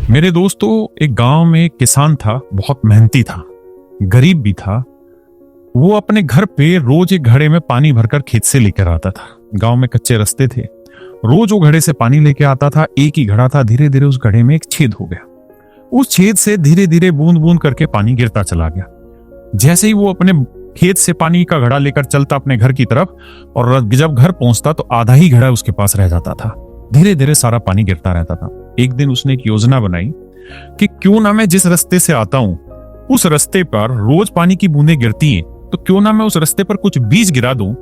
मेरे दोस्तों, एक गांव में एक किसान था, बहुत मेहनती था, गरीब भी था। वो अपने घर पे रोज एक घड़े में पानी भरकर खेत से लेकर आता था। गांव में कच्चे रास्ते थे, रोज वो घड़े से पानी लेके आता था। एक ही घड़ा था, धीरे धीरे उस घड़े में एक छेद हो गया। उस छेद से धीरे धीरे बूंद बूंद करके पानी गिरता चला गया। जैसे ही वो अपने खेत से पानी का घड़ा लेकर चलता अपने घर की तरफ, और जब घर पहुंचता तो आधा ही घड़ा उसके पास रह जाता था। धीरे धीरे सारा पानी गिरता रहता था। एक दिन उसने एक योजना बनाई कि क्यों ना मैं जिस रास्ते से आता हूं उस रास्ते पर रोज पानी की बूंदें गिरती हैं, तो क्यों ना मैं उस रास्ते पर कुछ बीज गिरा दूं,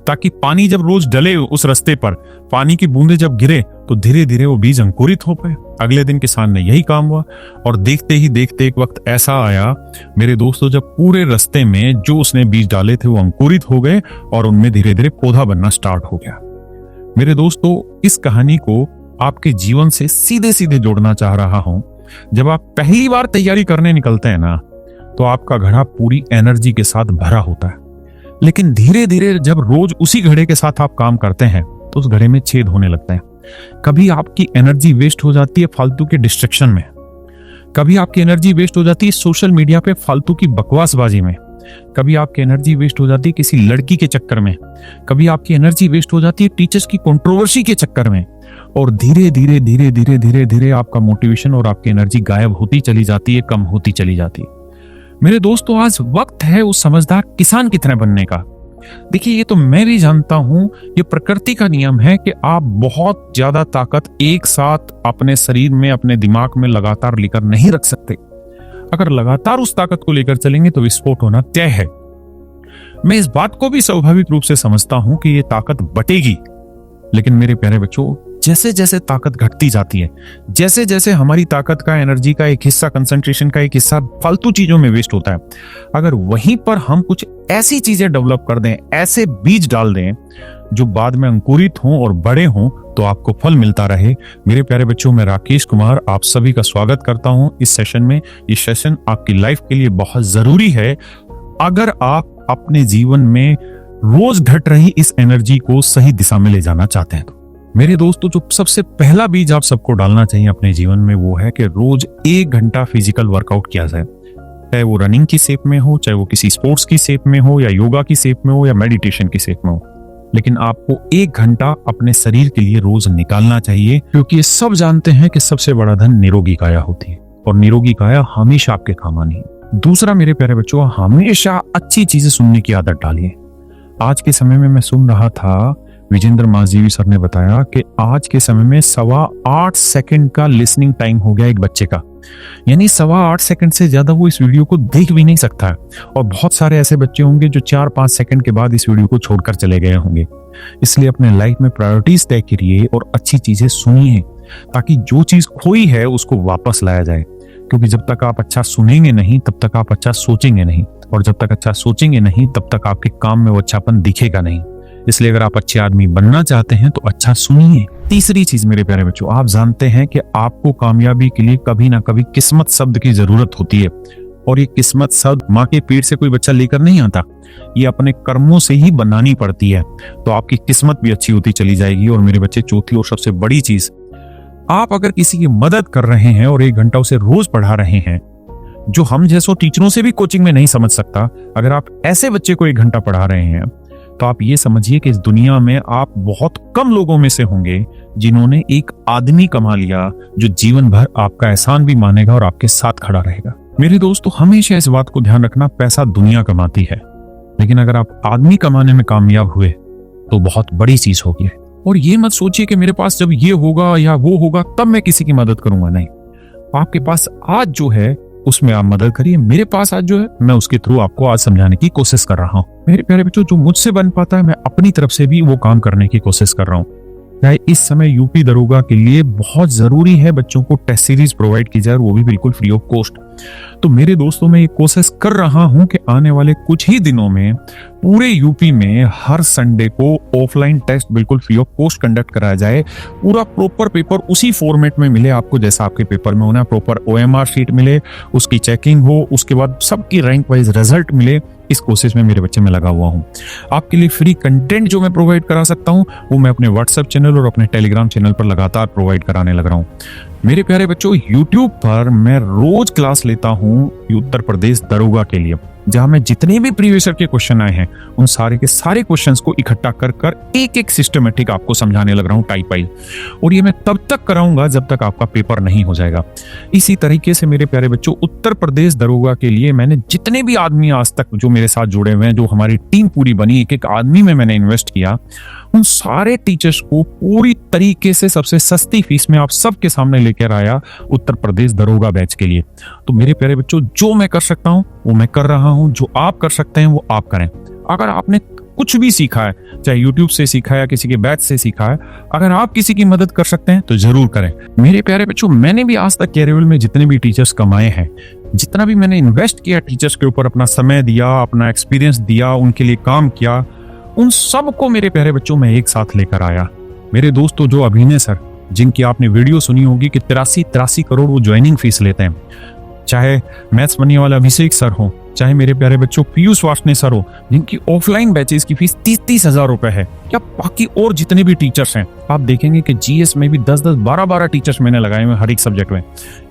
ताकि पानी जब रोज डले उस रास्ते पर, पानी की बूंदें जब गिरे तो धीरे धीरे वो बीज अंकुरित हो पाए। अगले दिन किसान ने यही काम हुआ, और देखते ही देखते एक वक्त ऐसा आया मेरे दोस्तों, जब पूरे रास्ते में जो उसने बीज डाले थे वो अंकुरित हो गए और उनमें धीरे धीरे पौधा बनना स्टार्ट हो गया। मेरे दोस्तों, इस कहानी को आपके जीवन से सीधे सीधे जोड़ना चाह रहा हूं। जब आप पहली बार तैयारी करने निकलते हैं ना, तो आपका घड़ा पूरी एनर्जी के साथ भरा होता है, लेकिन धीरे धीरे जब रोज उसी घड़े के साथ आप काम करते हैं तो उस घड़े में छेद होने लगते हैं। कभी आपकी एनर्जी वेस्ट हो जाती है फालतू के डिस्ट्रैक्शन में, कभी आपकी एनर्जी वेस्ट हो जाती है सोशल मीडिया पे फालतू की बकवासबाजी में, कभी आपकी एनर्जी वेस्ट हो जाती है किसी लड़की के चक्कर में, कभी आपकी एनर्जी वेस्ट हो जाती है टीचर्स की कंट्रोवर्सी के चक्कर में, और धीरे धीरे धीरे धीरे धीरे धीरे आपका मोटिवेशन और आपकी एनर्जी गायब होती चली जाती है, कम होती चली जाती है। मेरे दोस्तों, आज वक्त है उस समझदार किसान की तरह बनने का। देखिए, ये तो मैं भी जानता हूं, ये प्रकृति का नियम है कि आप बहुत ज्यादा ताकत एक साथ अपने शरीर में, अपने दिमाग में लगातार लेकर नहीं रख सकते। अगर लगातार उस ताकत को लेकर चलेंगे तो विस्फोट होना तय है। मैं इस बात को भी स्वाभाविक रूप से समझता हूं कि ये ताकत बटेगी, लेकिन मेरे प्यारे बच्चों, जैसे जैसे ताकत घटती जाती है, जैसे जैसे हमारी ताकत का, एनर्जी का एक हिस्सा, कंसंट्रेशन का एक हिस्सा फालतू चीजों में वेस्ट होता है, अगर वहीं पर हम कुछ ऐसी चीजें डेवलप कर दें, ऐसे बीज डाल दें जो बाद में अंकुरित हों और बड़े हों, तो आपको फल मिलता रहे। मेरे प्यारे बच्चों, मैं राकेश कुमार आप सभी का स्वागत करता हूं इस सेशन में। ये सेशन आपकी लाइफ के लिए बहुत जरूरी है अगर आप अपने जीवन में रोज घट रही इस एनर्जी को सही दिशा में ले जाना चाहते हैं। मेरे दोस्तों, जो सबसे पहला बीज आप सबको डालना चाहिए अपने जीवन में, वो है कि रोज 1 घंटा फिजिकल वर्कआउट किया जाए। चाहे वो रनिंग की शेप में हो, चाहे वो किसी स्पोर्ट्स की शेप में हो, या योगा की शेप में हो, या मेडिटेशन की शेप में हो, लेकिन आपको 1 घंटा अपने शरीर के लिए रोज निकालना चाहिए, क्योंकि ये सब जानते हैं कि सबसे बड़ा धन निरोगी काया होती है, और निरोगी काया हमेशा आपके काम आनी है। दूसरा मेरे प्यारे बच्चों, हमेशा अच्छी चीजें सुनने की आदत डालिए। आज के समय में मैं सुन रहा था, विजेंद्र माजीवी सर ने बताया कि आज के समय में 8.25 सेकंड का लिसनिंग टाइम हो गया एक बच्चे का, यानी 8.25 सेकंड से ज्यादा वो इस वीडियो को देख भी नहीं सकता है। और बहुत सारे ऐसे बच्चे होंगे जो 4-5 सेकंड के बाद इस वीडियो को छोड़कर चले गए होंगे। इसलिए अपने लाइफ में प्रायोरिटीज तय करिए और अच्छी चीजें सुनिए, ताकि जो चीज खोई है उसको वापस लाया जाए। क्योंकि जब तक आप अच्छा सुनेंगे नहीं, तब तक आप अच्छा सोचेंगे नहीं, और जब तक अच्छा सोचेंगे नहीं, तब तक आपके काम में वो अच्छापन दिखेगा नहीं। इसलिए अगर आप अच्छे आदमी बनना चाहते हैं तो अच्छा सुनिए। तीसरी चीज मेरे प्यारे बच्चों, आप जानते हैं कि आपको कामयाबी के लिए कभी ना कभी किस्मत शब्द की जरूरत होती है, और ये किस्मत शब्द माँ के पेट से कोई बच्चा लेकर नहीं आता, ये अपने कर्मों से ही बनानी पड़ती है। तो आपकी किस्मत भी अच्छी होती चली जाएगी। और मेरे बच्चे, चौथी और सबसे बड़ी चीज, आप अगर किसी की मदद कर रहे हैं और 1 घंटा उसे रोज पढ़ा रहे हैं, जो हम जैसों टीचरों से भी कोचिंग में नहीं समझ सकता, अगर आप ऐसे बच्चे को 1 घंटा पढ़ा रहे हैं, तो आप ये समझिए कि इस दुनिया में आप बहुत कम लोगों में से होंगे जिन्होंने एक आदमी कमा लिया जो जीवन भर आपका एहसान भी मानेगा और आपके साथ खड़ा रहेगा। मेरे दोस्तों, हमेशा इस बात को ध्यान रखना, पैसा दुनिया कमाती है, लेकिन अगर आप आदमी कमाने में कामयाब हुए तो बहुत बड़ी चीज होगी। और ये मत सोचिए कि मेरे पास जब ये होगा या वो होगा तब मैं किसी की मदद करूंगा। नहीं, आपके पास आज जो है उसमें आप मदद करिए। मेरे पास आज जो है, मैं उसके थ्रू आपको आज समझाने की कोशिश कर रहा हूँ। मेरे प्यारे बच्चों, जो मुझसे बन पाता है मैं अपनी तरफ से भी वो काम करने की कोशिश कर रहा हूँ। क्या इस समय यूपी दरोगा के लिए बहुत जरूरी है बच्चों को टेस्ट सीरीज प्रोवाइड की जाए, वो भी बिल्कुल फ्री ऑफ कॉस्ट। तो मेरे दोस्तों, मैं ये कोशिश कर रहा हूं कि आने वाले कुछ ही दिनों में पूरे यूपी में हर संडे को ऑफलाइन टेस्ट बिल्कुल फ्री ऑफ कॉस्ट कंडक्ट कराया जाए। पूरा प्रॉपर पेपर उसी फॉर्मेट में मिले आपको जैसा आपके पेपर में होना है। प्रॉपर OMR शीट मिले, उसकी चेकिंग हो, उसके बाद सबकी रैंक वाइज रिजल्ट मिले। इस कोशिश में मेरे बच्चे में लगा हुआ हूं। आपके लिए फ्री कंटेंट जो मैं प्रोवाइड करा सकता हूं वो मैं अपने व्हाट्सएप चैनल और अपने टेलीग्राम चैनल पर लगातार प्रोवाइड कराने लग रहा हूं। मेरे प्यारे बच्चों, YouTube पर मैं रोज क्लास लेता हूँ उत्तर प्रदेश दरोगा के लिए, जहां मैं जितने भी प्रीवियस ईयर के क्वेश्चन आए हैं उन सारे के सारे क्वेश्चंस को इकट्ठा कर कर एक एक सिस्टमेटिक आपको समझाने लग रहा हूं टाइप वाइज। और ये मैं तब तक कराऊंगा जब तक आपका पेपर नहीं हो जाएगा। इसी तरीके से मेरे प्यारे बच्चों, उत्तर प्रदेश दरोगा के लिए मैंने जितने भी आदमी आज तक जो मेरे साथ जुड़े हुए हैं, जो हमारी टीम पूरी बनी, एक एक आदमी में मैंने इन्वेस्ट किया, उन सारे टीचर्स को पूरी तरीके से सबसे सस्ती फीस में आप सबके सामने लेकर आया उत्तर प्रदेश दरोगा बैच के लिए। तो मेरे प्यारे बच्चों, जो मैं कर सकता हूं वो मैं कर रहा हूं, जो आप कर सकते हैं वो आप करें। अगर आपने कुछ भी सीखा है, चाहे YouTube से सीखा है या किसी के बैच से सीखा है, अगर आप किसी की मदद कर सकते हैं तो जरूर करें। मेरे प्यारे बच्चों, मैंने भी आज तक कैरियर में जितने भी टीचर्स कमाए हैं, जितना भी मैंने इन्वेस्ट किया टीचर्स के ऊपर, अपना समय दिया, अपना एक्सपीरियंस दिया, उनके लिए काम किया, उन सबको मेरे प्यारे बच्चों मैं एक साथ लेकर आया। मेरे दोस्तों, जो अभिनय सर, जिनकी आपने वीडियो सुनी होगी कि 83 करोड़ वो ज्वाइनिंग फीस लेते हैं, चाहे मैथ्स बनने वाला अभिषेक सर हो, चाहे मेरे प्यारे बच्चों पीयूष वासने सर हो, जिनकी ऑफलाइन बैचेस की फीस 30 हजार रुपए है, या बाकी और जितने भी टीचर्स हैं, आप देखेंगे कि जीएस में भी 10 12 टीचर्स मैंने लगाए हुए हर एक सब्जेक्ट में।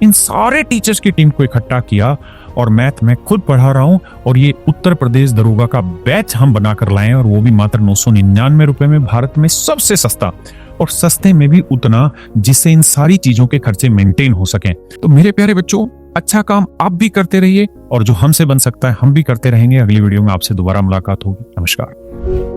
इन सारे टीचर्स की टीम को इकट्ठा किया और मैथ मैं खुद पढ़ा रहा हूं, और ये उत्तर प्रदेश दरोगा का बैच हम बनाकर लाए, और वो भी मात्र 999 रुपए में, भारत में सबसे सस्ता, और सस्ते में भी उतना जिससे इन सारी चीजों के खर्चे मेंटेन हो सकें। तो मेरे प्यारे बच्चों, अच्छा काम आप भी करते रहिए, और जो हमसे बन सकता है हम भी करते रहेंगे। अगली वीडियो में आपसे दोबारा मुलाकात होगी। नमस्कार।